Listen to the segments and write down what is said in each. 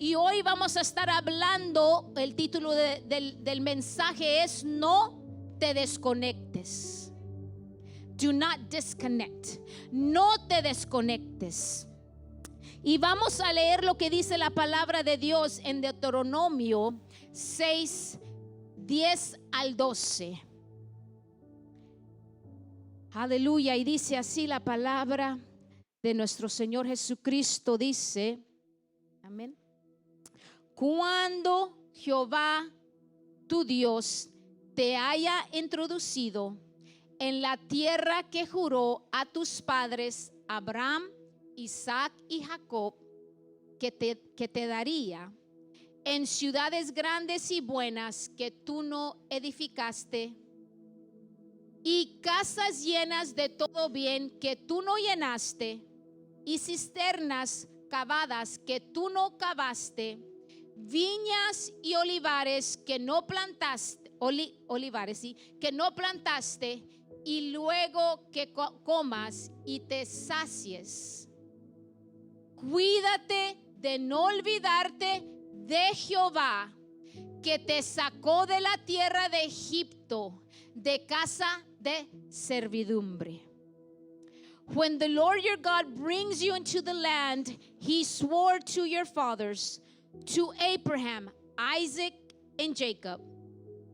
Y hoy vamos a estar hablando, el título del mensaje es: no te desconectes. Do not disconnect. No te desconectes. Y vamos a leer lo que dice la palabra de Dios en Deuteronomio 6, 10 al 12. Aleluya. Y dice así la palabra de nuestro Señor Jesucristo. Dice, amén: cuando Jehová tu Dios te haya introducido en la tierra que juró a tus padres Abraham, Isaac y Jacob, que te daría, en ciudades grandes y buenas que tú no edificaste, y casas llenas de todo bien que tú no llenaste, y cisternas cavadas que tú no cavaste, viñas y olivares que no plantaste, que no plantaste, y luego que comas y te sacies. Cuídate de no olvidarte de Jehová, que te sacó de la tierra de Egipto, de casa de servidumbre. When the Lord your God brings you into the land he swore to your fathers, to Abraham, Isaac, and Jacob,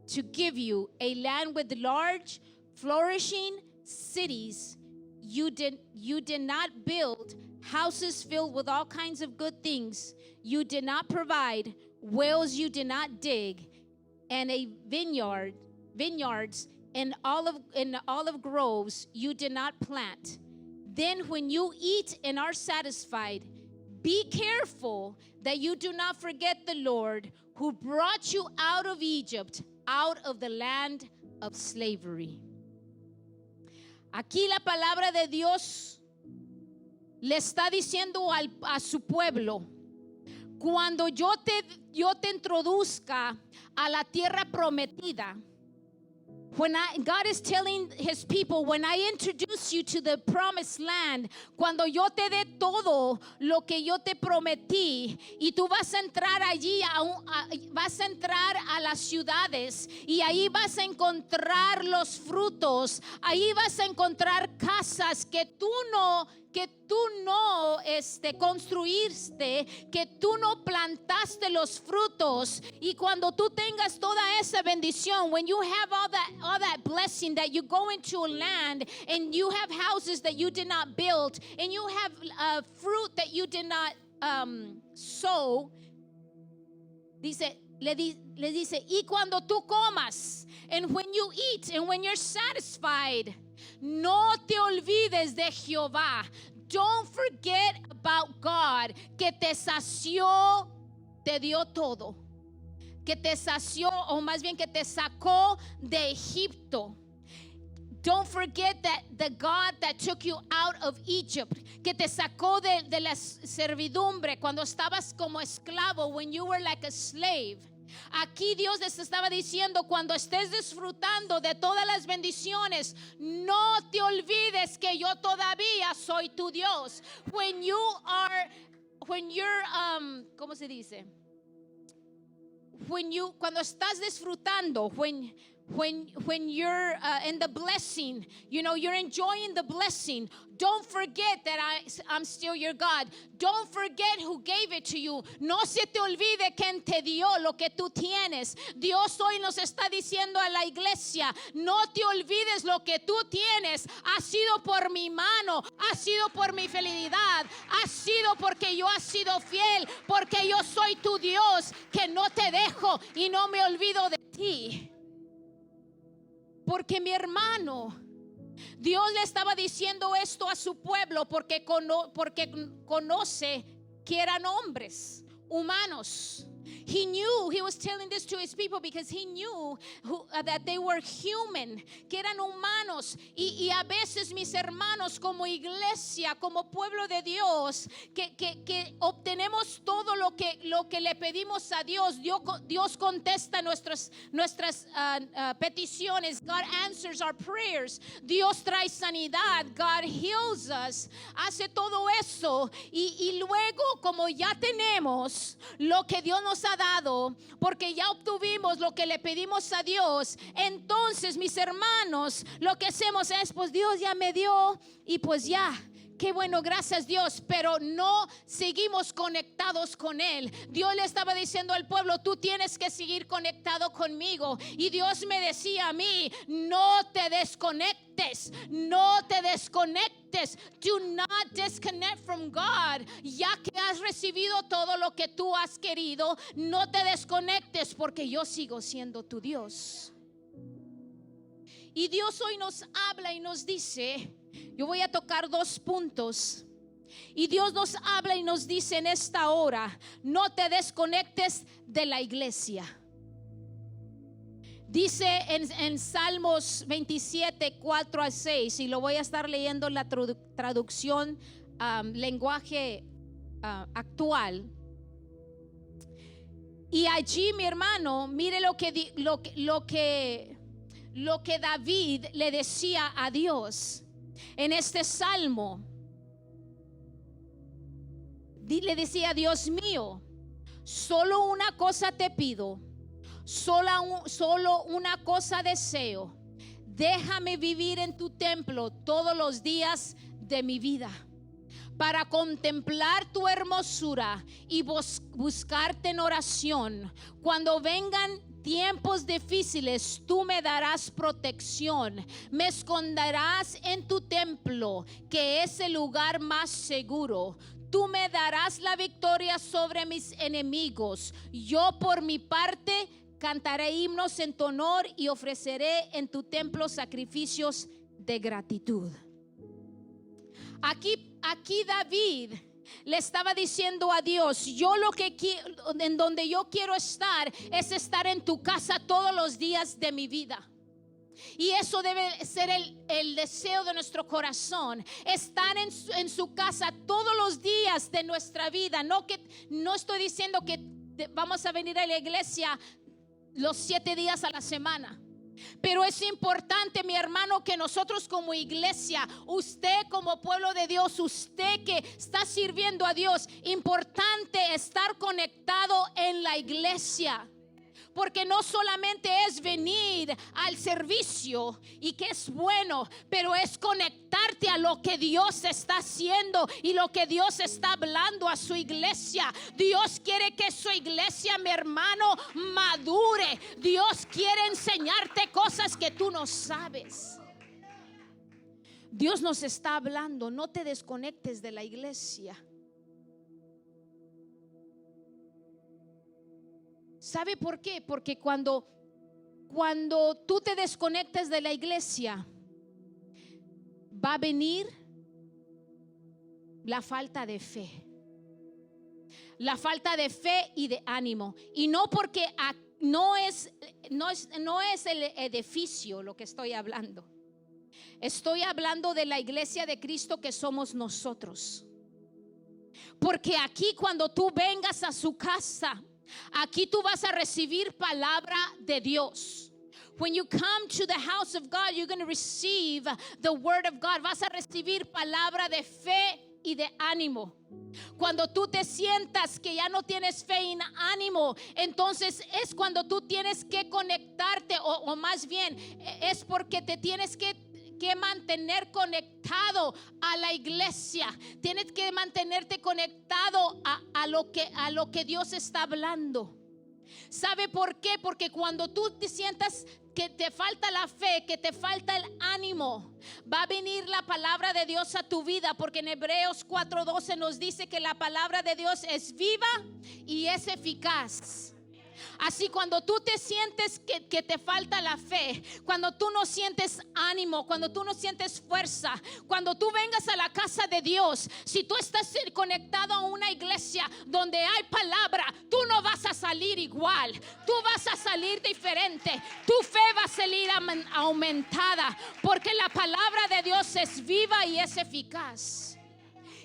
to give you a land with large, flourishing cities. You did not build houses filled with all kinds of good things. You did not provide wells. You did not dig, and a vineyards and olive groves you did not plant. Then when you eat and are satisfied, be careful that you do not forget the Lord who brought you out of Egypt, out of the land of slavery. Aquí la palabra de Dios le está diciendo a su pueblo: cuando yo te introduzca a la tierra prometida. God is telling his people, when I introduce you to the promised land, cuando yo te dé todo lo que yo te prometí, y tú vas a entrar allí, vas a entrar a las ciudades, y ahí vas a encontrar los frutos, ahí vas a encontrar casas que tú no construiste, que tú no plantaste los frutos. Y cuando tú tengas toda esa bendición, when you have all that blessing, that you go into a land and you have houses that you did not build, and you have fruit that you did not sow, le dice, y cuando tú comas, and when you eat and when you're satisfied, no te olvides de Jehová. Don't forget about God, que te sació, te dio todo, que te sació, o más bien que te sacó de Egipto. Don't forget that the God that took you out of Egypt, que te sacó de la servidumbre cuando estabas como esclavo, when you were like a slave. Aquí Dios les estaba diciendo, cuando estés disfrutando de todas las bendiciones, no te olvides que yo todavía soy tu Dios. When you're ¿cómo se dice? Cuando estás disfrutando, when you're in the blessing, you're enjoying the blessing, don't forget that I'm still your God. Don't forget who gave it to you. No se te olvide quien te dio lo que tú tienes. Dios hoy nos está diciendo a la iglesia, no te olvides lo que tú tienes. Ha sido por mi mano, ha sido por mi fidelidad, ha sido porque yo he sido fiel, porque yo soy tu Dios, que no te dejo y no me olvido de ti. Porque mi hermano, Dios le estaba diciendo esto a su pueblo porque conoce que eran hombres, humanos. He knew, he was telling this to his people because he knew that they were human, que eran humanos. Y a veces, mis hermanos, como iglesia, como pueblo de Dios, que obtenemos todo lo que le pedimos a Dios. Dios contesta nuestras peticiones. God answers our prayers. Dios trae sanidad. God heals us. Hace todo eso. Y luego, como ya tenemos lo que Dios nos ha dado, porque ya obtuvimos lo que le pedimos a Dios, entonces, mis hermanos, lo que hacemos es, pues Dios ya me dio y pues ya, qué bueno, gracias Dios, pero no seguimos conectados con Él. Dios le estaba diciendo al pueblo, tú tienes que seguir conectado conmigo. Y Dios me decía a mí, no te desconectes, no te desconectes. Do not disconnect from God. Ya que has recibido todo lo que tú has querido, no te desconectes, porque yo sigo siendo tu Dios. Y Dios hoy nos habla y nos dice, yo voy a tocar 2 puntos. Y Dios nos habla y nos dice en esta hora, no te desconectes de la iglesia. Dice en Salmos 27, 4 al 6, y lo voy a estar leyendo en la traducción lenguaje actual. Y allí, mi hermano, mire lo que David le decía a Dios en este salmo. Le decía, Dios mío, solo una cosa te pido, solo una cosa deseo. Déjame vivir en tu templo todos los días de mi vida, para contemplar tu hermosura y buscarte en oración. Cuando vengan tiempos difíciles, tú me darás protección. Me esconderás en tu templo, que es el lugar más seguro. Tú me darás la victoria sobre mis enemigos. Yo, por mi parte, cantaré himnos en tu honor y ofreceré en tu templo sacrificios de gratitud. Aquí David le estaba diciendo a Dios, yo lo que en donde yo quiero estar es estar en tu casa todos los días de mi vida. Y eso debe ser el deseo de nuestro corazón, estar en su casa todos los días de nuestra vida. No estoy diciendo que vamos a venir a la iglesia los 7 días a la semana. Pero es importante, mi hermano, que nosotros como iglesia, usted como pueblo de Dios, usted que está sirviendo a Dios, importante estar conectado en la iglesia. Porque no solamente es venir al servicio, y que es bueno, pero es conectarte a lo que Dios está haciendo y lo que Dios está hablando a su iglesia. Dios quiere que su iglesia, mi hermano, madure. Dios quiere enseñarte cosas que tú no sabes. Dios nos está hablando, no te desconectes de la iglesia. ¿Sabe por qué? Porque cuando tú te desconectes de la iglesia, va a venir la falta de fe. La falta de fe y de ánimo. Y no porque no es el edificio lo que estoy hablando. Estoy hablando de la iglesia de Cristo que somos nosotros. Porque aquí, cuando tú vengas a su casa, aquí tú vas a recibir palabra de Dios. When you come to the house of God, you're going to receive the word of God. Vas a recibir palabra de fe y de ánimo. Cuando tú te sientas que ya no tienes fe y ánimo, entonces es cuando tú tienes que conectarte, o más bien es porque te tienes que mantener conectado a la iglesia. Tienes que mantenerte conectado a lo que Dios está hablando. ¿Sabe por qué? Porque cuando tú te sientas que te falta la fe, que te falta el ánimo, va a venir la palabra de Dios a tu vida. Porque en Hebreos 4:12 nos dice que la palabra de Dios es viva y es eficaz. Así cuando tú te sientes que te falta la fe, cuando tú no sientes ánimo, cuando tú no sientes fuerza, cuando tú vengas a la casa de Dios, si tú estás conectado a una iglesia donde hay palabra, tú no vas a salir igual, tú vas a salir diferente, tu fe va a salir aumentada, porque la palabra de Dios es viva y es eficaz.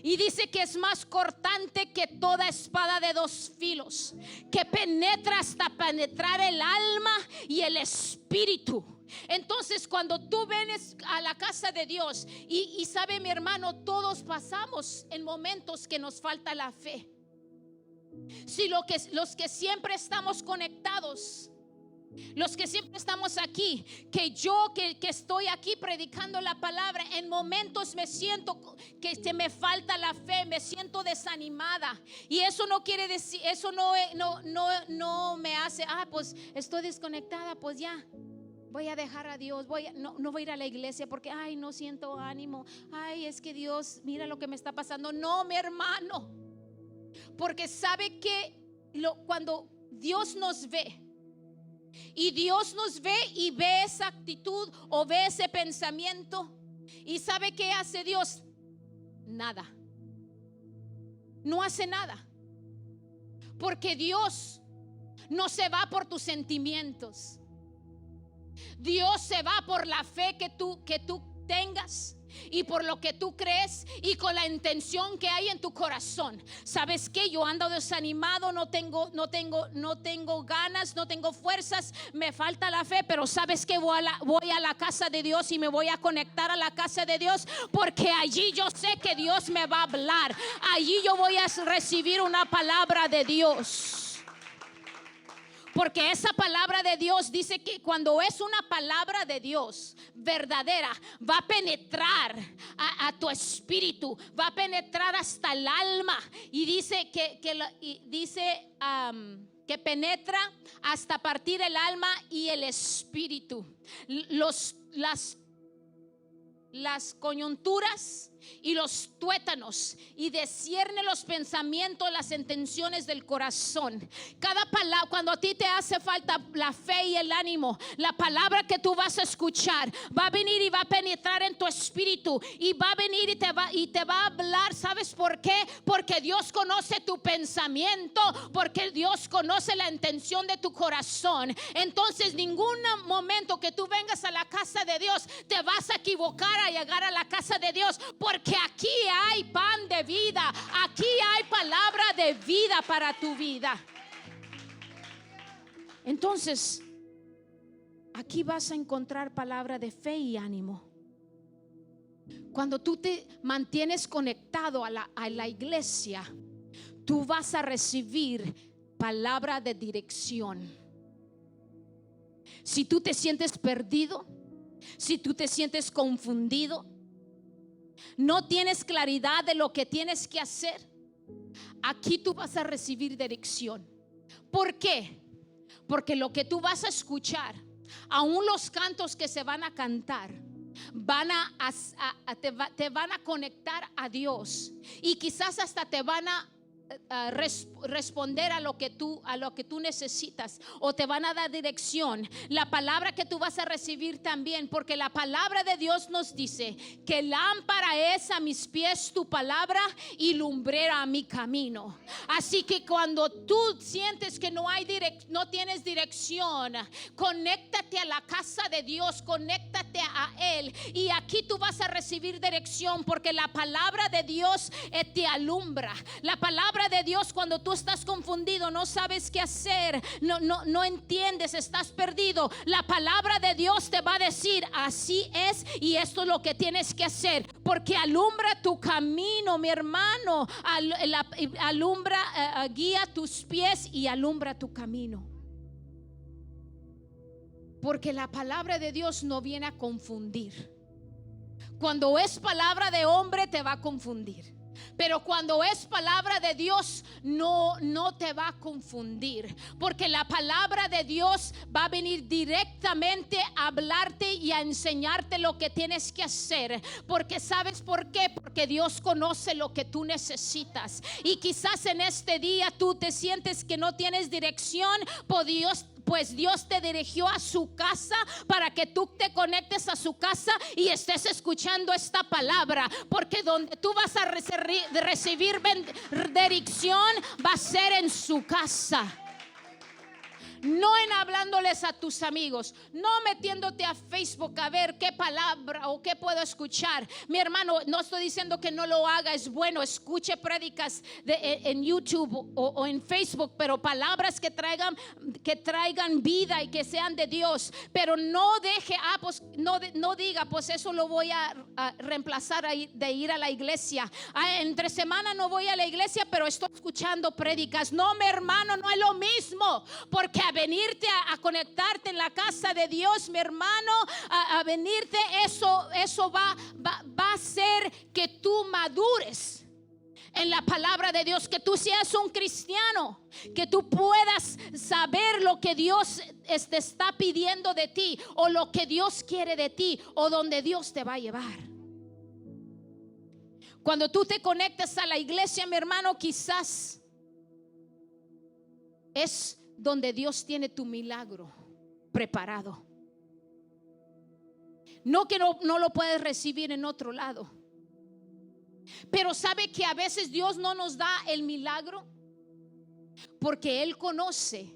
Y dice que es más cortante que toda espada de dos filos, que penetra hasta penetrar el alma y el espíritu. Entonces cuando tú vienes a la casa de Dios, y sabe mi hermano, todos pasamos en momentos que nos falta la fe. Si los que siempre estamos conectados, los que siempre estamos aquí, que estoy aquí predicando la palabra, en momentos me siento que se me falta la fe, me siento desanimada, y eso no quiere decir, eso no me hace, pues estoy desconectada, pues ya voy a dejar a Dios, no voy a ir a la iglesia porque no siento ánimo, es que Dios, mira lo que me está pasando. No, mi hermano, porque sabe que cuando Dios nos ve, y Dios nos ve y ve esa actitud o ve ese pensamiento, y sabe qué hace Dios, nada, no hace nada, porque Dios no se va por tus sentimientos, Dios se va por la fe que tú tengas y por lo que tú crees y con la intención que hay en tu corazón. ¿Sabes qué? Yo ando desanimado, no tengo ganas, no tengo fuerzas, me falta la fe, pero ¿sabes qué? Voy a la casa de Dios y me voy a conectar a la casa de Dios, porque allí yo sé que Dios me va a hablar, allí yo voy a recibir una palabra de Dios. Porque esa palabra de Dios dice que cuando es una palabra de Dios verdadera, va a penetrar a tu espíritu, va a penetrar hasta el alma, y dice que penetra hasta partir el alma y el espíritu, las coyunturas y los tuétanos, y discierne los pensamientos, las intenciones del corazón. Cada palabra, cuando a ti te hace falta la fe y el ánimo, la palabra que tú vas a escuchar va a venir y va a penetrar en tu espíritu, y va a venir y te va a hablar. ¿Sabes por qué? Porque Dios conoce tu pensamiento, porque Dios conoce la intención de tu corazón. Entonces ningún momento que tú vengas a la casa de Dios te vas a equivocar a llegar a la casa de Dios, porque aquí hay pan de vida, aquí hay palabra de vida para tu vida. Entonces, aquí vas a encontrar palabra de fe y ánimo. Cuando tú te mantienes conectado a la iglesia, tú vas a recibir palabra de dirección. Si tú te sientes perdido, si tú te sientes confundido, no tienes claridad de lo que tienes que hacer, aquí tú vas a recibir dirección. ¿Por qué? Porque lo que tú vas a escuchar, aún los cantos que se van a cantar, te van a conectar a Dios, y quizás hasta te van a responder a lo que tú necesitas, o te van a dar dirección. La palabra que tú vas a recibir también, porque la palabra de Dios nos dice que lámpara es a mis pies tu palabra y lumbrera a mi camino. Así que cuando tú sientes que no tienes dirección, conéctate a la casa de Dios, conéctate a Él, y aquí tú vas a recibir dirección, porque la palabra de Dios te alumbra. La palabra de Dios, cuando tú estás confundido, no sabes qué hacer, no entiendes, estás perdido, la palabra de Dios te va a decir: así es, y esto es lo que tienes que hacer, porque alumbra tu camino, mi hermano, guía tus pies y alumbra tu camino. Porque la palabra de Dios no viene a confundir. Cuando es palabra de hombre te va a confundir. Pero cuando es palabra de Dios, no te va a confundir, porque la palabra de Dios va a venir directamente a hablarte y a enseñarte lo que tienes que hacer. Porque ¿sabes por qué? Porque Dios conoce lo que tú necesitas. Y quizás en este día tú te sientes que no tienes dirección, pues Dios te dirigió a su casa para que tú te conectes a su casa y estés escuchando esta palabra, porque donde tú vas a recibir bendición va a ser en su casa. No en hablándoles a tus amigos, no metiéndote a Facebook a ver qué palabra o qué puedo escuchar. Mi hermano, no estoy diciendo que no lo haga, es bueno, escuche prédicas en YouTube o en Facebook, pero palabras que traigan vida y que sean de Dios. Pero no deje, pues no diga, pues eso lo voy a reemplazar de ir a la iglesia. Entre semana no voy a la iglesia, pero estoy escuchando prédicas. No, mi hermano, no es lo mismo, porque a venirte a conectarte en la casa de Dios, mi hermano, a venirte, eso va a hacer que tú madures en la palabra de Dios, que tú seas un cristiano, que tú puedas saber lo que Dios te está pidiendo de ti, o lo que Dios quiere de ti, o donde Dios te va a llevar. Cuando tú te conectas a la iglesia, mi hermano, quizás es donde Dios tiene tu milagro preparado. No que no lo puedes recibir en otro lado. Pero sabe que a veces Dios no nos da el milagro porque Él conoce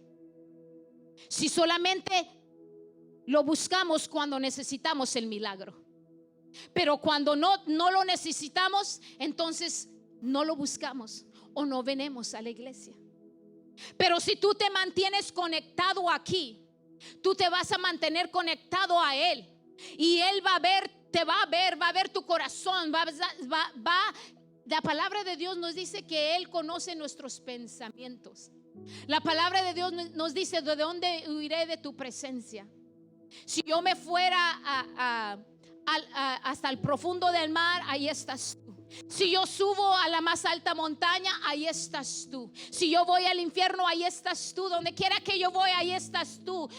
si solamente lo buscamos cuando necesitamos el milagro. Pero cuando no lo necesitamos, entonces no lo buscamos o no venimos a la iglesia. Pero si tú te mantienes conectado aquí, tú te vas a mantener conectado a Él, y Él va a ver, va a ver tu corazón. La palabra de Dios nos dice que Él conoce nuestros pensamientos. La palabra de Dios nos dice: ¿de dónde huiré de tu presencia? Si yo me fuera hasta el profundo del mar, ahí estás tú. Si yo subo a la más alta montaña, ahí estás tú. Si yo voy al infierno, ahí estás tú. Donde quiera que yo voy, ahí estás tú.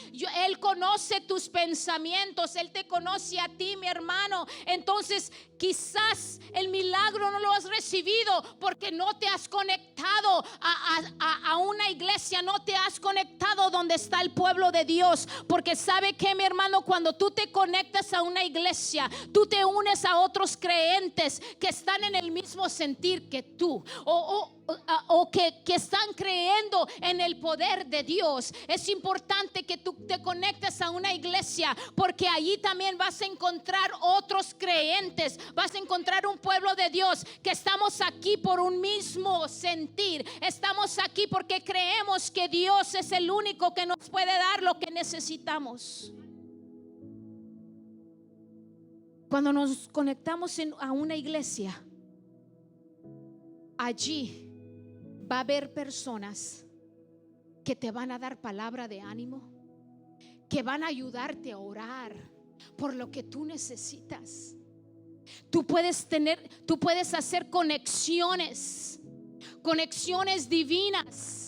Él conoce tus pensamientos, Él te conoce a ti, mi hermano. Entonces quizás el milagro no lo has recibido porque no te has conectado a una iglesia, no te has conectado donde está el pueblo de Dios. Porque ¿sabe qué, mi hermano? Cuando tú te conectas a una iglesia, tú te unes a otros creyentes que están en el mismo sentir que tú, o que están creyendo en el poder de Dios. Es importante que tú te conectes a una iglesia, porque allí también vas a encontrar otros creyentes, vas a encontrar un pueblo de Dios que estamos aquí por un mismo sentir. Estamos aquí porque creemos que Dios es el único que nos puede dar lo que necesitamos. Cuando nos conectamos a una iglesia, allí va a haber personas que te van a dar palabra de ánimo, que van a ayudarte a orar por lo que tú necesitas. Tú puedes hacer conexiones divinas.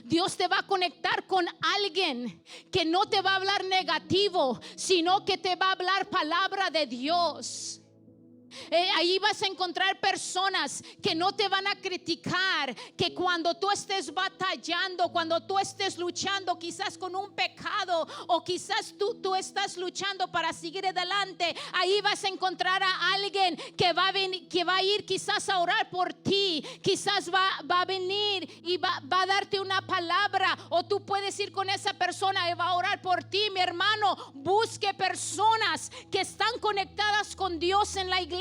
Dios te va a conectar con alguien que no te va a hablar negativo, sino que te va a hablar palabra de Dios. Ahí vas a encontrar personas que no te van a criticar, que cuando tú estés batallando, cuando tú estés luchando quizás con un pecado, o quizás tú estás luchando para seguir adelante, ahí vas a encontrar a alguien que va a ir quizás a orar por ti. Quizás va a venir y va a darte una palabra, o tú puedes ir con esa persona y va a orar por ti. Mi hermano, busque personas que están conectadas con Dios en la iglesia,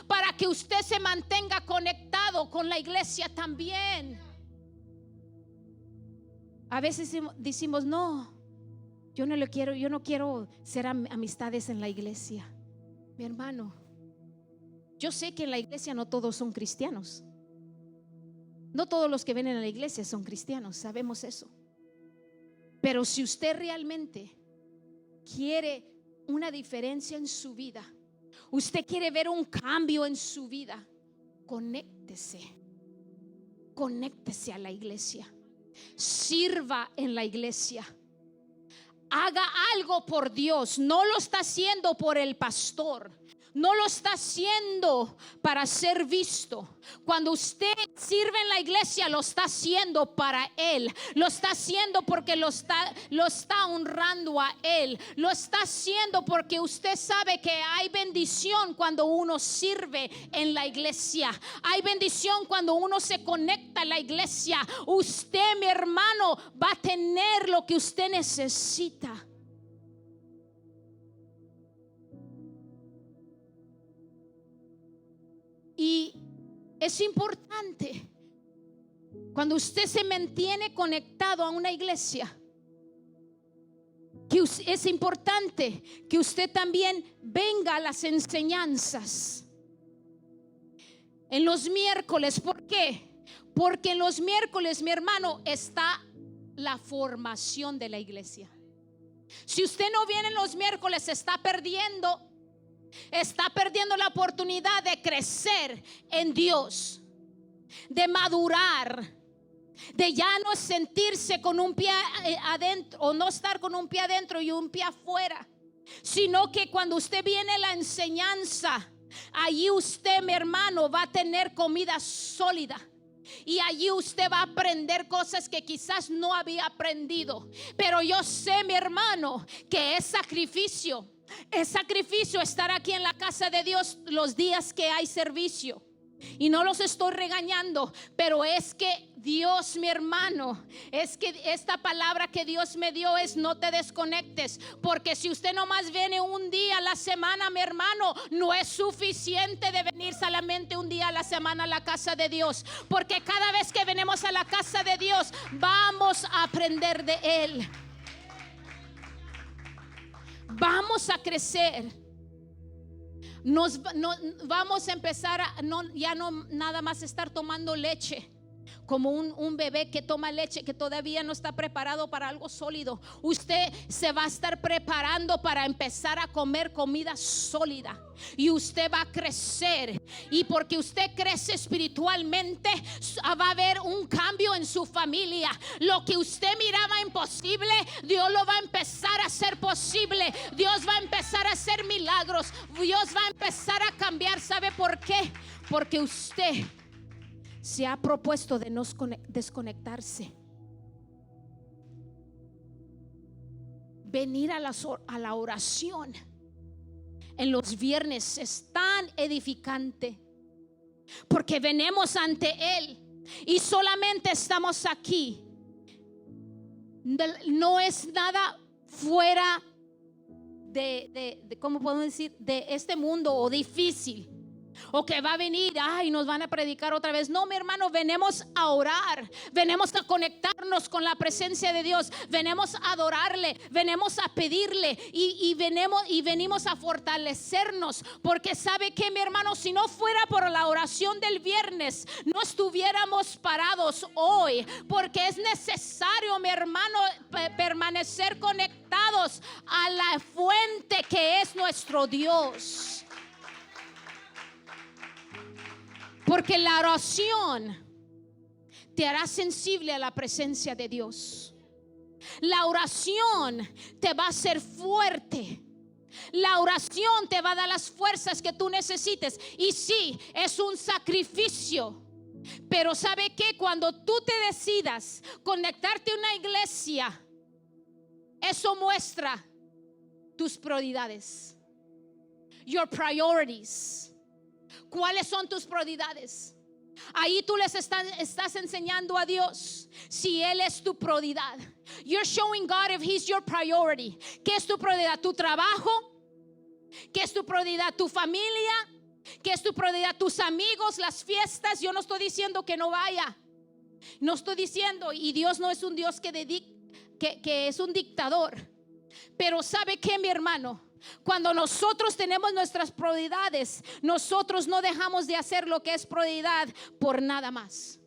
para que usted se mantenga conectado con la iglesia también. A veces decimos: no, yo no quiero ser amistades en la iglesia. Mi hermano, yo sé que en la iglesia no todos son cristianos. No todos los que vienen a la iglesia son cristianos, sabemos eso. Pero si usted realmente quiere una diferencia en su vida, usted quiere ver un cambio en su vida, conéctese a la iglesia, sirva en la iglesia, haga algo por Dios. No lo está haciendo por el pastor, no lo está haciendo para ser visto. Cuando usted sirve en la iglesia, lo está haciendo para Él. Lo está haciendo porque lo está honrando a Él. Lo está haciendo porque usted sabe que hay bendición cuando uno sirve en la iglesia. Hay bendición cuando uno se conecta a la iglesia. Usted, mi hermano, va a tener lo que usted necesita. Y es importante cuando usted se mantiene conectado a una iglesia, que es importante que usted también venga a las enseñanzas en los miércoles. ¿Por qué? Porque en los miércoles, mi hermano, está la formación de la iglesia. Si usted no viene en los miércoles, está perdiendo la oportunidad de crecer en Dios, de madurar, de ya no sentirse con un pie adentro, o no estar con un pie adentro y un pie afuera, sino que cuando usted viene a la enseñanza, allí usted, mi hermano, va a tener comida sólida. Y allí usted va a aprender cosas que quizás no había aprendido. Pero yo sé, mi hermano, que es sacrificio estar aquí en la casa de Dios los días que hay servicio. Y no los estoy regañando, pero es que Dios, mi hermano, es que esta palabra que Dios me dio es: no te desconectes. Porque si usted nomás viene un día a la semana, mi hermano, no es suficiente de venir solamente un día a la semana a la casa de Dios. Porque cada vez que venimos a la casa de Dios, vamos a aprender de Él, vamos a crecer. Vamos a empezar a ya no nada más estar tomando leche como un bebé que toma leche, que todavía no está preparado para algo sólido. Usted se va a estar preparando para empezar a comer comida sólida, y usted va a crecer. Y porque usted crece espiritualmente, va a haber un cambio en su familia. Lo que usted miraba imposible, Dios lo va a empezar a hacer posible. Dios va a empezar a hacer milagros. Dios va a empezar a cambiar. ¿Sabe por qué? Porque usted se ha propuesto de no desconectarse. Venir a la oración en los viernes es tan edificante, porque venimos ante Él y solamente estamos aquí. No es nada fuera de ¿cómo podemos decir? De este mundo o difícil, o que va a venir, ay, nos van a predicar otra vez. No, mi hermano, venimos a orar, venimos a conectarnos con la presencia de Dios, venimos a adorarle, venimos a pedirle y venimos a fortalecernos. Porque sabe que, mi hermano, si no fuera por la oración del viernes, no estuviéramos parados hoy. Porque es necesario, mi hermano, permanecer conectados a la fuente que es nuestro Dios. Porque la oración te hará sensible a la presencia de Dios. La oración te va a hacer fuerte. La oración te va a dar las fuerzas que tú necesites. Y sí, es un sacrificio. Pero ¿sabe qué? Cuando tú te decidas conectarte a una iglesia, eso muestra tus prioridades. Your priorities. ¿Cuáles son tus prioridades? Ahí tú les estás enseñando a Dios si Él es tu prioridad. You're showing God if He's your priority. ¿Qué es tu prioridad? ¿Tu trabajo? ¿Qué es tu prioridad? ¿Tu familia? ¿Qué es tu prioridad? ¿Tus amigos? ¿Las fiestas? Yo no estoy diciendo que no vaya. No estoy diciendo, y Dios no es un Dios que es un dictador. Pero ¿sabe qué, mi hermano? Cuando nosotros tenemos nuestras prioridades, nosotros no dejamos de hacer lo que es prioridad por nada más.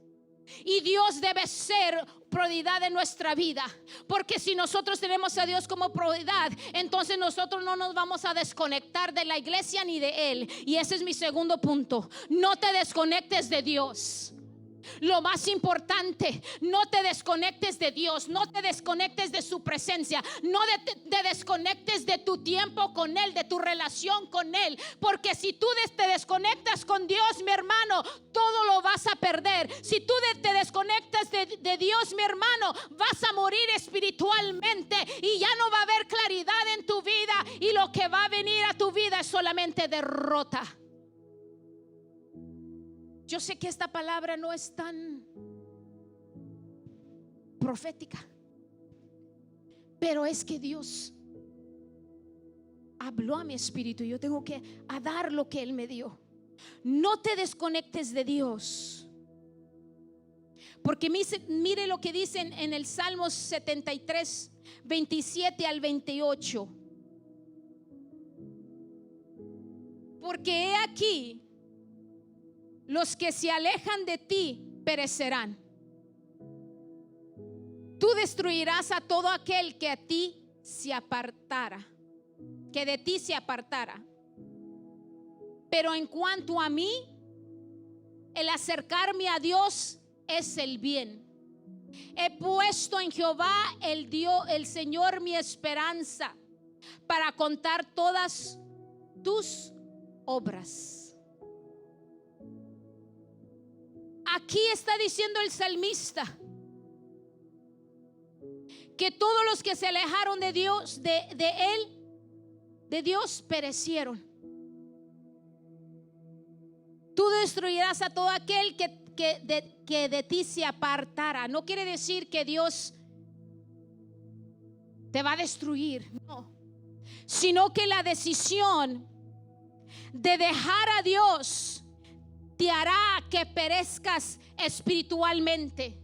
Y Dios debe ser prioridad en nuestra vida, porque si nosotros tenemos a Dios como prioridad, entonces nosotros no nos vamos a desconectar de la iglesia ni de Él. Y ese es mi segundo punto: no te desconectes de Dios. Lo más importante, no te desconectes de Dios, no te desconectes de su presencia, no te desconectes de tu tiempo con Él, de tu relación con Él, porque si tú te desconectas con Dios, mi hermano, todo lo vas a perder. Si tú te desconectas de Dios, mi hermano, vas a morir espiritualmente y ya no va a haber claridad en tu vida, y lo que va a venir a tu vida es solamente derrota. Yo sé que esta palabra no es tan profética, pero es que Dios habló a mi espíritu y yo tengo que dar lo que Él me dio. No te desconectes de Dios, porque mire lo que dicen en el Salmo 73, 27 al 28. Porque he aquí, los que se alejan de ti perecerán. Tú destruirás a todo aquel que a ti se apartara, que de ti se apartara. Pero en cuanto a mí, el acercarme a Dios es el bien. He puesto en Jehová el Señor mi esperanza, para contar todas tus obras. Aquí está diciendo el salmista que todos los que se alejaron de Dios, de Dios, perecieron. Tú destruirás a todo aquel que de ti se apartara. No quiere decir que Dios te va a destruir, no, sino que la decisión de dejar a Dios te hará que perezcas espiritualmente.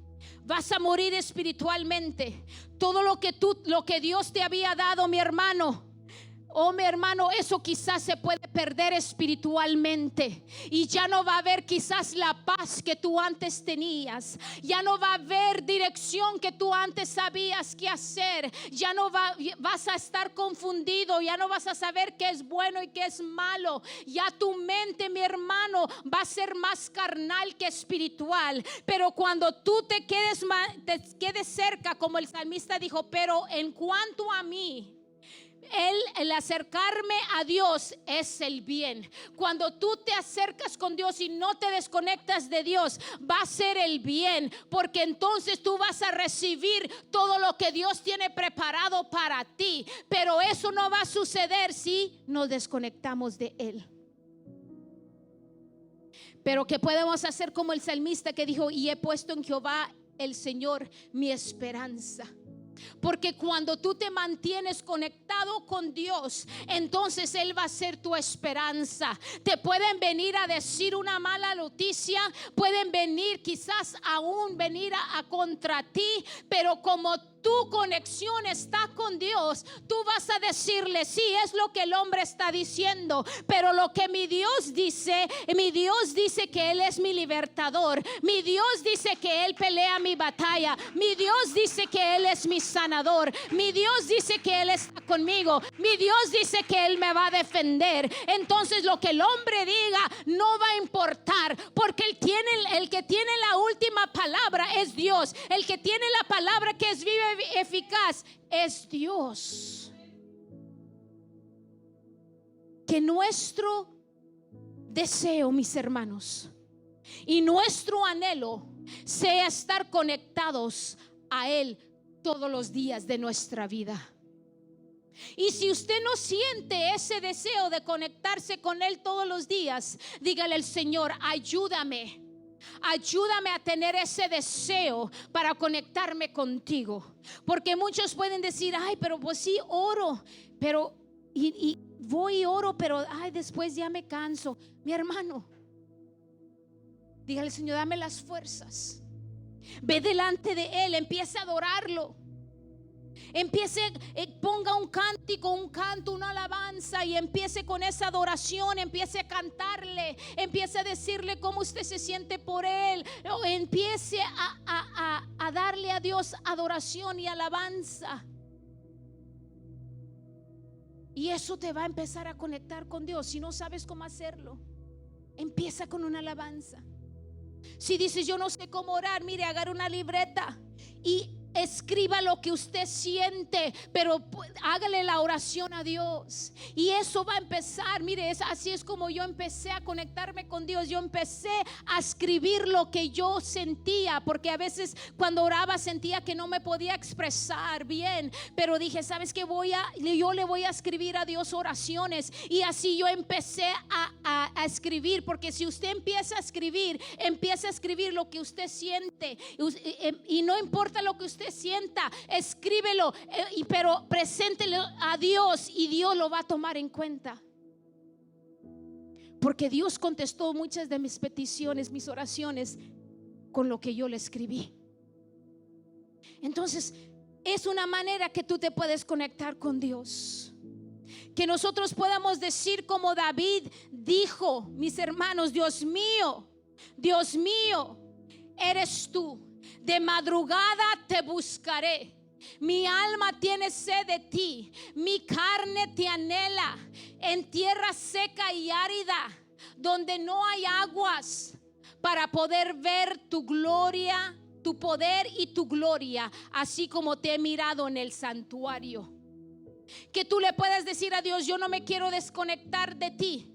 Vas a morir espiritualmente. Todo lo que Dios te había dado, mi hermano, mi hermano, eso quizás se puede perder espiritualmente, y ya no va a haber quizás la paz que tú antes tenías. Ya no va a haber dirección que tú antes sabías qué hacer. Ya no vas a estar confundido. Ya no vas a saber qué es bueno y qué es malo. Ya tu mente, mi hermano, va a ser más carnal que espiritual. Pero cuando tú te quedes cerca, como el salmista dijo, pero en cuanto a mí, el acercarme a Dios es el bien. Cuando tú te acercas con Dios y no te desconectas de Dios, va a ser el bien, porque entonces tú vas a recibir todo lo que Dios tiene preparado para ti. Pero eso no va a suceder si nos desconectamos de Él. Pero ¿qué podemos hacer como el salmista que dijo: y he puesto en Jehová el Señor mi esperanza? Porque cuando tú te mantienes conectado con Dios, entonces Él va a ser tu esperanza. Te pueden venir a decir una mala noticia, pueden venir quizás aún venir a contra ti, pero como tu conexión está con Dios, tú vas a decirle: sí, es lo que el hombre está diciendo, pero lo que mi Dios dice que Él es mi libertador. Mi Dios dice que Él pelea mi batalla. Mi Dios dice que Él es mi sanador. Mi Dios dice que Él está conmigo. Mi Dios dice que Él me va a defender. Entonces lo que el hombre diga no va a importar, porque el que tiene la última palabra es Dios. El que tiene la palabra que es viva y eficaz es Dios. Que nuestro deseo, mis hermanos, y nuestro anhelo sea estar conectados a Él todos los días de nuestra vida. Y si usted no siente ese deseo de conectarse con Él todos los días, dígale al Señor: ayúdame a tener ese deseo para conectarme contigo. Porque muchos pueden decir: ay, pero pues sí, oro, pero y voy y oro, pero ay, después ya me canso. Mi hermano, dígale: Señor, dame las fuerzas. Ve delante de Él, empieza a adorarlo. Empiece, ponga un cántico, un canto, una alabanza y empiece con esa adoración, empiece a cantarle, empiece a decirle cómo usted se siente por él, o empiece a darle a Dios adoración y alabanza. Y eso te va a empezar a conectar con Dios. Si no sabes cómo hacerlo, empieza con una alabanza. Si dices yo no sé cómo orar, mire, agarre una libreta y escriba lo que usted siente, pero hágale la oración a Dios. Y eso va a empezar. Mire, así es como yo empecé a conectarme con Dios. Yo empecé a escribir lo que yo sentía, porque a veces cuando oraba sentía que no me podía expresar bien, pero dije, ¿sabes qué? Yo le voy a escribir a Dios oraciones. Y así yo empecé a escribir, porque si usted empieza a escribir lo que usted siente, y no importa lo que usted sienta, escríbelo, pero preséntelo a Dios y Dios lo va a tomar en cuenta, porque Dios contestó muchas de mis peticiones, mis oraciones, con lo que yo le escribí. Entonces es una manera que tú te puedes conectar con Dios, que nosotros podamos decir como David dijo, mis hermanos, Dios mío, eres tú. De madrugada te buscaré. Mi alma tiene sed de ti. Mi carne te anhela en tierra seca y árida, donde no hay aguas, para poder ver tu gloria, tu poder y tu gloria, así como te he mirado en el santuario. Que tú le puedas decir a Dios, yo no me quiero desconectar de ti.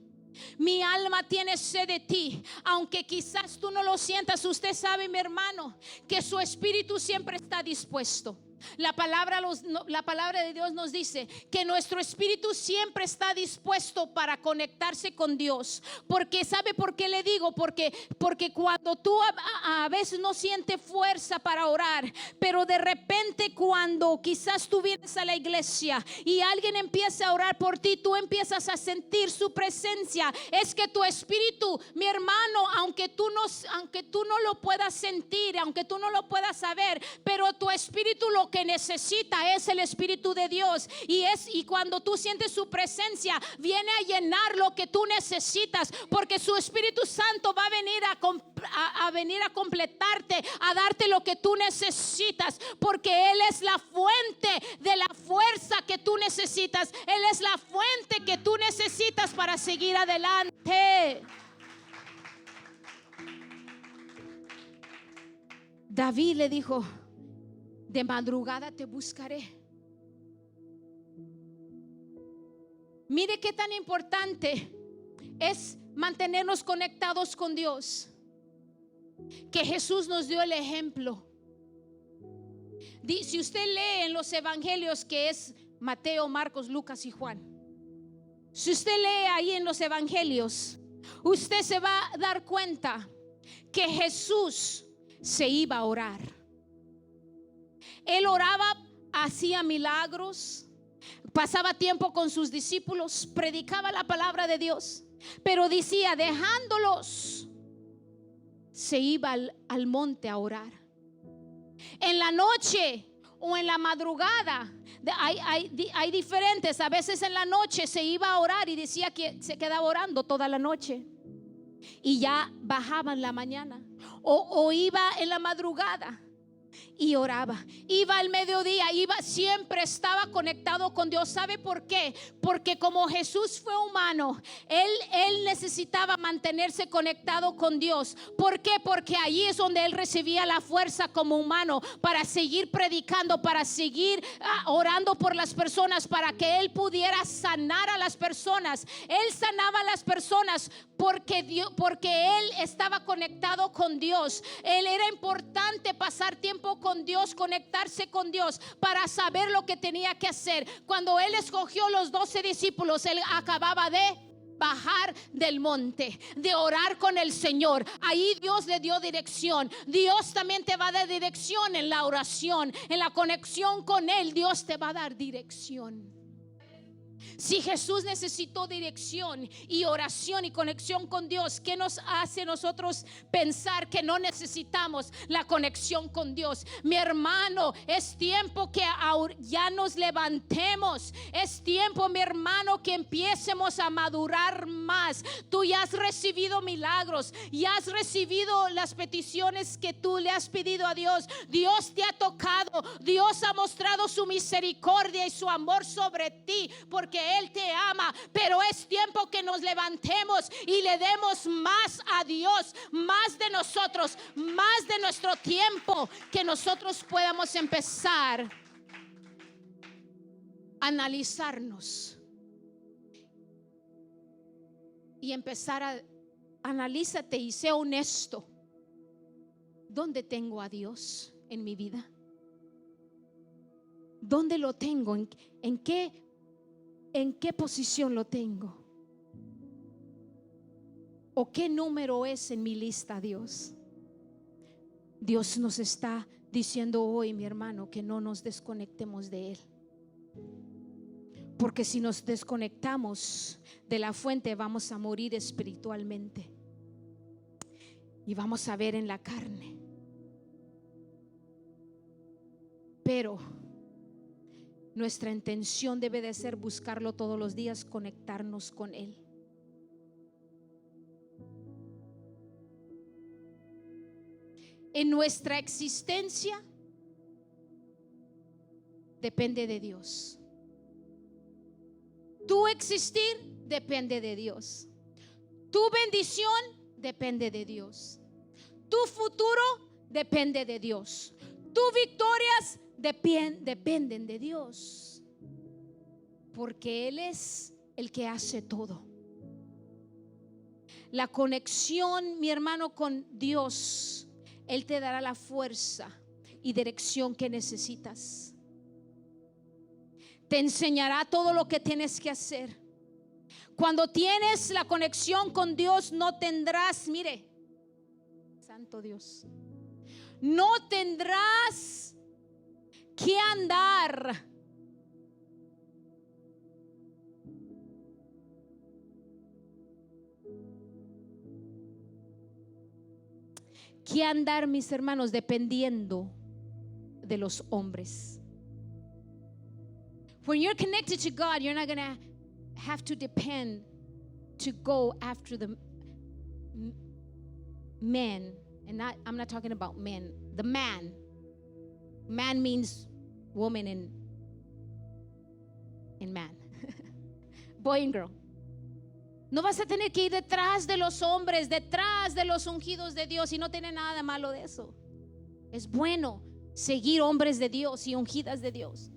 Mi alma tiene sed de ti, aunque quizás tú no lo sientas. Usted sabe, mi hermano, que su espíritu siempre está dispuesto. La palabra de Dios nos dice que nuestro espíritu siempre está dispuesto para conectarse con Dios. Porque ¿sabe por qué le digo? Porque cuando tú a veces no sientes fuerza para orar, pero de repente cuando quizás tú vienes a la iglesia y alguien empieza a orar por ti, tú empiezas a sentir su presencia. Es que tu espíritu, mi hermano, aunque tú no lo puedas sentir, aunque tú no lo puedas saber, pero tu espíritu lo que necesita es el Espíritu de Dios, y cuando tú sientes su presencia, viene a llenar lo que tú necesitas, porque su Espíritu Santo va a venir a completarte, a darte lo que tú necesitas, porque Él es la fuente de la fuerza que tú necesitas. Él es la fuente que tú necesitas para seguir adelante. David le dijo, de madrugada te buscaré. Mire qué tan importante es mantenernos conectados con Dios, que Jesús nos dio el ejemplo. Si usted lee en los evangelios, que es Mateo, Marcos, Lucas y Juan, si usted lee ahí en los evangelios, usted se va a dar cuenta que Jesús se iba a orar. Él oraba, hacía milagros, pasaba tiempo con sus discípulos, predicaba la palabra de Dios, pero decía, dejándolos, se iba al monte a orar. En la noche o en la madrugada, hay diferentes. A veces en la noche se iba a orar y decía que se quedaba orando toda la noche y ya bajaba en la mañana, o iba en la madrugada y oraba, iba al mediodía, siempre estaba conectado con Dios. ¿Sabe por qué? Porque como Jesús fue humano, él necesitaba mantenerse conectado con Dios. ¿Por qué? Porque allí es donde él recibía la fuerza como humano para seguir predicando, para seguir orando por las personas, para que él pudiera sanar a las personas. Él sanaba a las personas porque él estaba conectado con Dios. Él era importante pasar tiempo con Dios, conectarse con Dios para saber lo que tenía que hacer. Cuando él escogió los 12 discípulos, él acababa de bajar del monte, de orar con el Señor. Ahí Dios le dio dirección. Dios también te va a dar dirección en la oración, en la conexión con Él. Dios te va a dar dirección. Si Jesús necesitó dirección y oración y conexión con Dios, ¿qué nos hace nosotros pensar que no necesitamos la conexión con Dios? Mi hermano, es tiempo que ya nos levantemos. Es tiempo, mi hermano, que empiecemos a madurar más. Tú ya has recibido milagros, ya has recibido las peticiones que tú le has pedido a Dios. Dios te ha tocado, Dios ha mostrado su misericordia y su amor sobre ti, porque Él te ama. Pero es tiempo que nos levantemos y le demos más a Dios, más de nosotros, más de nuestro tiempo, que nosotros podamos empezar a analizarnos y empezar a analízate y sea honesto. ¿Dónde tengo a Dios en mi vida? ¿Dónde lo tengo? ¿En qué posición lo tengo? ¿O qué número es en mi lista, Dios? Dios nos está diciendo hoy, mi hermano, que no nos desconectemos de Él. Porque si nos desconectamos de la fuente, vamos a morir espiritualmente y vamos a ver en la carne. Pero nuestra intención debe de ser buscarlo todos los días, conectarnos con Él. En nuestra existencia depende de Dios. Tu existir depende de Dios. Tu bendición depende de Dios. Tu futuro depende de Dios. Tus victorias dependen de Dios, porque Él es el que hace todo. La conexión, mi hermano, con Dios, Él te dará la fuerza y dirección que necesitas. Te enseñará todo lo que tienes que hacer. Cuando tienes la conexión con Dios, no tendrás, mire, santo Dios, no tendrás que andar mis hermanos, dependiendo de los hombres. When you're connected to God, you're not gonna have to depend to go after the men. And I'm not talking about men. The man. Man means woman and man. Boy and girl. No vas a tener que ir detrás de los hombres, detrás de los ungidos de Dios, y no tiene nada de malo de eso. Es bueno seguir hombres de Dios y ungidas de Dios,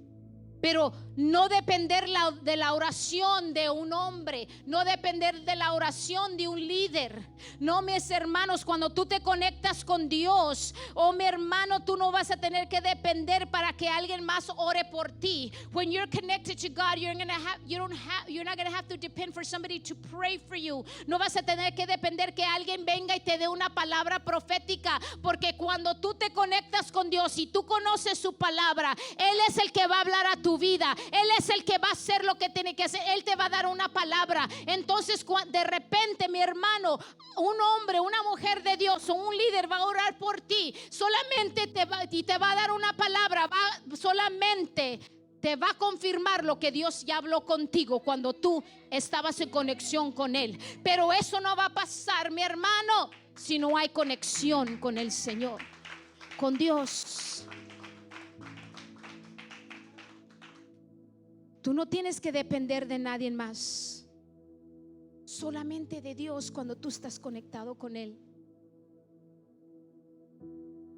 pero no depender de la oración de un hombre, no depender de la oración de un líder. No, mis hermanos, cuando tú te conectas con Dios, oh mi hermano, tú no vas a tener que depender para que alguien más ore por ti. When you're connected to God, you're not gonna have to depend for somebody to pray for you. No vas a tener que depender que alguien venga y te dé una palabra profética, porque cuando tú te conectas con Dios y tú conoces su palabra, Él es el que va a hablar a tu vida. Él es el que va a hacer lo que tiene que hacer. Él te va a dar una palabra. Entonces de repente, mi hermano, un hombre, una mujer de Dios o un líder va a orar por ti. Solamente te va a dar una palabra. Solamente te va a confirmar lo que Dios ya habló contigo cuando tú estabas en conexión con Él. Pero eso no va a pasar, mi hermano, si no hay conexión con el Señor, con Dios. Tú no tienes que depender de nadie más, solamente de Dios. Cuando tú estás conectado con Él,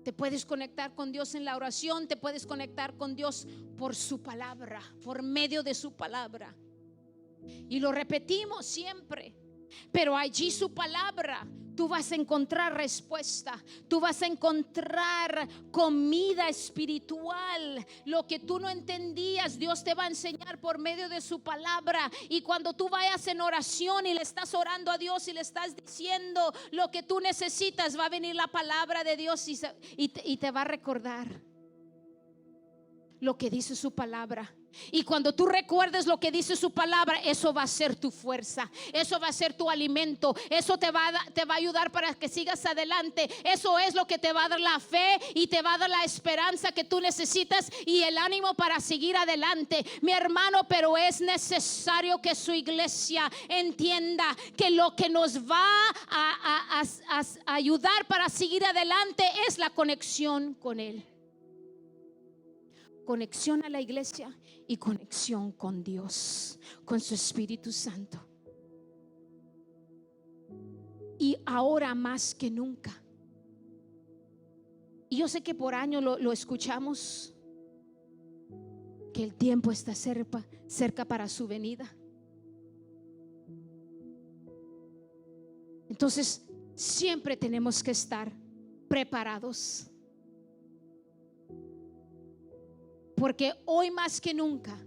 te puedes conectar con Dios en la oración, te puedes conectar con Dios por su palabra, por medio de su palabra. Y lo repetimos siempre, pero allí su palabra, tú vas a encontrar respuesta, tú vas a encontrar comida espiritual. Lo que tú no entendías, Dios te va a enseñar por medio de su palabra. Y cuando tú vayas en oración y le estás orando a Dios y le estás diciendo lo que tú necesitas, va a venir la palabra de Dios y te va a recordar lo que dice su palabra. Y cuando tú recuerdes lo que dice su palabra, eso va a ser tu fuerza, eso va a ser tu alimento, eso te va a ayudar para que sigas adelante. Eso es lo que te va a dar la fe y te va a dar la esperanza que tú necesitas y el ánimo para seguir adelante, mi hermano. Pero es necesario que su iglesia entienda que lo que nos va a ayudar para seguir adelante es la conexión con Él. Conexión a la iglesia y conexión con Dios, con su Espíritu Santo. Y ahora más que nunca. Y yo sé que por años lo escuchamos, que el tiempo está cerca para su venida. Entonces siempre tenemos que estar preparados. Porque hoy más que nunca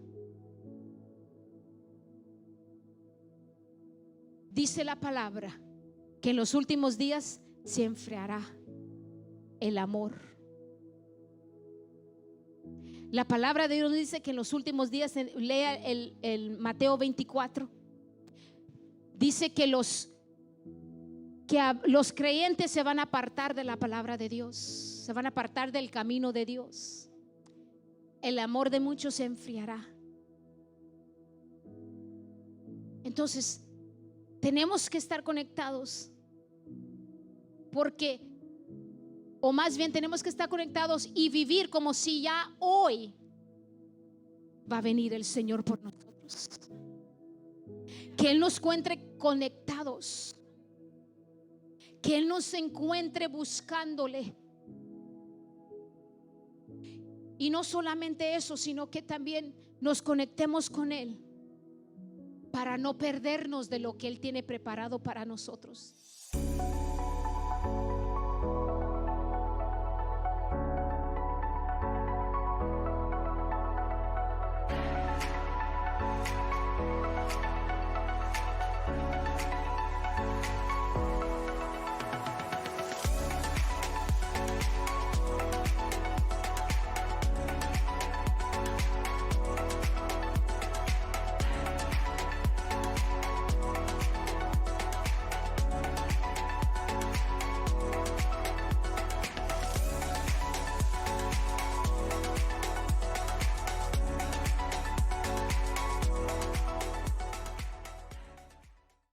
dice la palabra que en los últimos días se enfriará el amor. La palabra de Dios dice que en los últimos días, lea el Mateo 24, dice que los creyentes se van a apartar de la palabra de Dios, se van a apartar del camino de Dios. El amor de muchos se enfriará. Entonces tenemos que estar conectados, porque, o más bien tenemos que estar conectados y vivir como si ya hoy va a venir el Señor por nosotros. Que Él nos encuentre conectados, que Él nos encuentre buscándole. Y no solamente eso, sino que también nos conectemos con Él para no perdernos de lo que Él tiene preparado para nosotros.